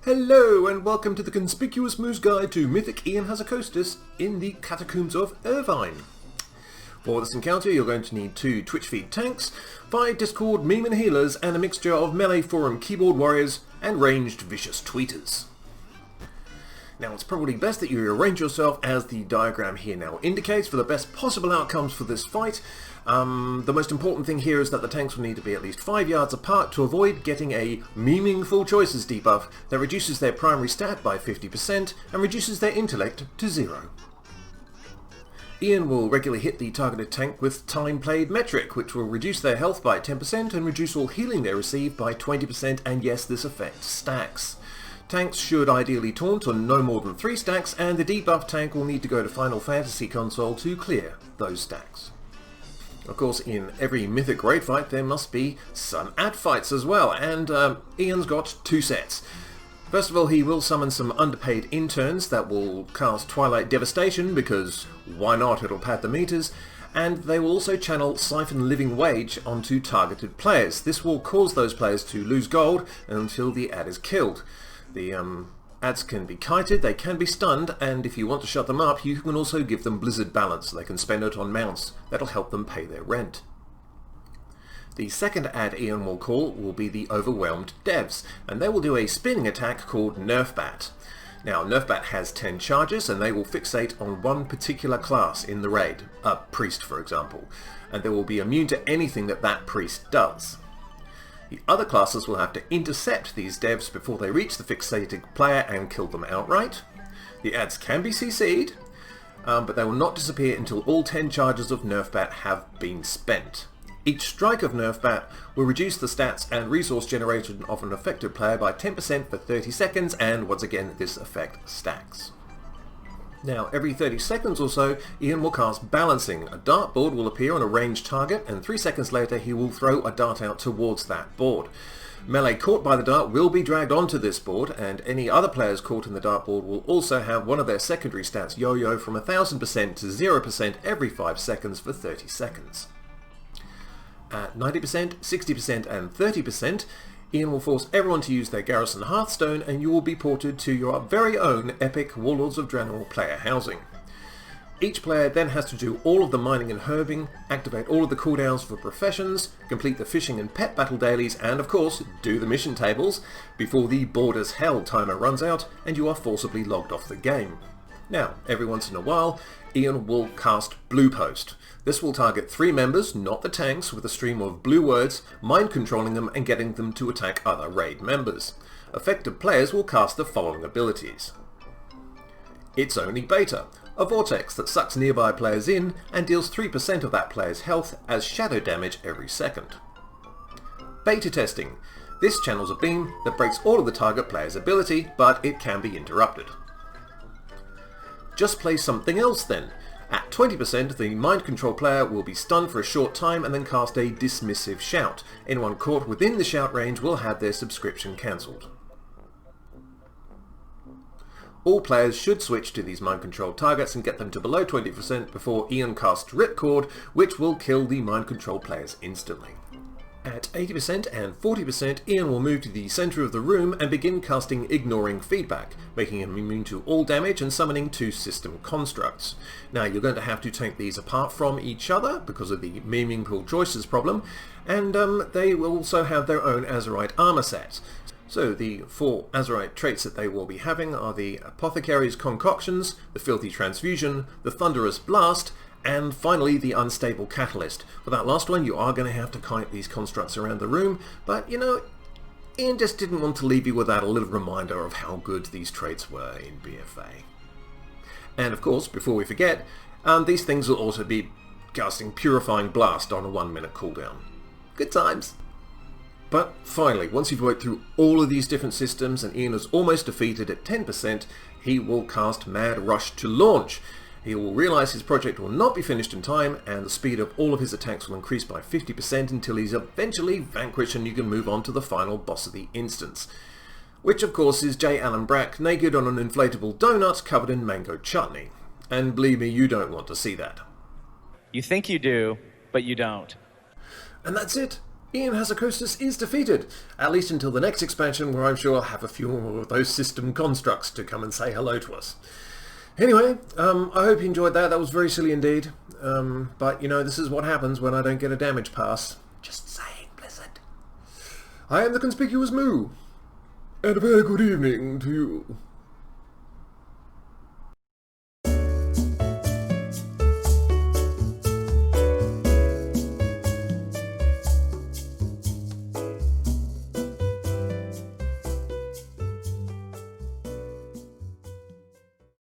Hello and welcome to the Conspicuous Moose Guide to Mythic Ion Hazzikostas in the Catacombs of Irvine. For this encounter you're going to need 2 Twitch feed tanks, 5 Discord meme and healers, and a mixture of melee forum keyboard warriors and ranged vicious tweeters. Now it's probably best that you arrange yourself as the diagram here now indicates for the best possible outcomes for this fight. The most important thing here is that the tanks will need to be at least 5 yards apart to avoid getting a meaningful choices debuff that reduces their primary stat by 50% and reduces their intellect to 0. Ian will regularly hit the targeted tank with time played metric, which will reduce their health by 10% and reduce all healing they receive by 20%, and yes, this effect stacks. Tanks should ideally taunt on no more than 3 stacks, and the debuff tank will need to go to Final Fantasy console to clear those stacks. Of course, in every Mythic raid fight there must be some ad fights as well, and Ian's got 2 sets. First of all, he will summon some underpaid interns that will cast Twilight Devastation, because why not, it'll pad the meters, and they will also channel Siphon Living Wage onto targeted players. This will cause those players to lose gold until the ad is killed. The ads can be kited, they can be stunned, and if you want to shut them up, you can also give them Blizzard Balance so they can spend it on mounts. That'll help them pay their rent. The second ad Ian will call will be the Overwhelmed Devs, and they will do a spinning attack called Nerfbat. Now, Nerfbat has 10 charges, and they will fixate on one particular class in the raid, a priest for example, and they will be immune to anything that that priest does. The other classes will have to intercept these devs before they reach the fixated player and kill them outright. The ads can be CC'd, but they will not disappear until all 10 charges of Nerfbat have been spent. Each strike of Nerfbat will reduce the stats and resource generation of an affected player by 10% for 30 seconds, and once again this effect stacks. Now, every 30 seconds or so, Ian will cast Balancing. A dartboard will appear on a ranged target, and 3 seconds later he will throw a dart out towards that board. Melee caught by the dart will be dragged onto this board, and any other players caught in the dartboard will also have one of their secondary stats yo-yo from 1000% to 0% every 5 seconds for 30 seconds. At 90%, 60% and 30%, Ian will force everyone to use their Garrison Hearthstone, and you will be ported to your very own epic Warlords of Draenor player housing. Each player then has to do all of the mining and herbing, activate all of the cooldowns for professions, complete the fishing and pet battle dailies, and of course do the mission tables before the Borders Hell timer runs out and you are forcibly logged off the game. Now, every once in a while, Ian will cast Blue Post. This will target 3 members, not the tanks, with a stream of blue words, mind controlling them and getting them to attack other raid members. Affected players will cast the following abilities. It's Only Beta, a vortex that sucks nearby players in and deals 3% of that player's health as shadow damage every second. Beta Testing. This channels a beam that breaks all of the target player's ability, but it can be interrupted. Just Play Something Else then. At 20%, the mind control player will be stunned for a short time and then cast a dismissive shout. Anyone caught within the shout range will have their subscription cancelled. All players should switch to these mind control targets and get them to below 20% before Ian casts Ripcord, which will kill the mind control players instantly. At 80% and 40%, Ian will move to the centre of the room and begin casting Ignoring Feedback, making him immune to all damage and summoning 2 system constructs. Now, you're going to have to take these apart from each other because of the meaningful choices problem, and they will also have their own Azerite armour sets. So the 4 Azerite traits that they will be having are the Apothecary's Concoctions, the Filthy Transfusion, the Thunderous Blast, and finally the Unstable Catalyst. For that last one you are going to have to kite these constructs around the room, but you know, Ian just didn't want to leave you without a little reminder of how good these traits were in BFA. And of course, before we forget, these things will also be casting Purifying Blast on a 1-minute cooldown. Good times! But finally, once you've worked through all of these different systems and Ian is almost defeated at 10%, he will cast Mad Rush to launch. He will realise his project will not be finished in time, and the speed of all of his attacks will increase by 50% until he's eventually vanquished and you can move on to the final boss of the instance. Which of course is J. Allen Brack naked on an inflatable donut covered in mango chutney. And believe me, you don't want to see that. You think you do, but you don't. And that's it. Ion Hazzikostas is defeated, at least until the next expansion, where I'm sure I'll have a few more of those system constructs to come and say hello to us. Anyway, I hope you enjoyed that. That was very silly indeed. But, you know, this is what happens when I don't get a damage pass. Just saying, Blizzard. I am the Conspicuous Moo, and a very good evening to you.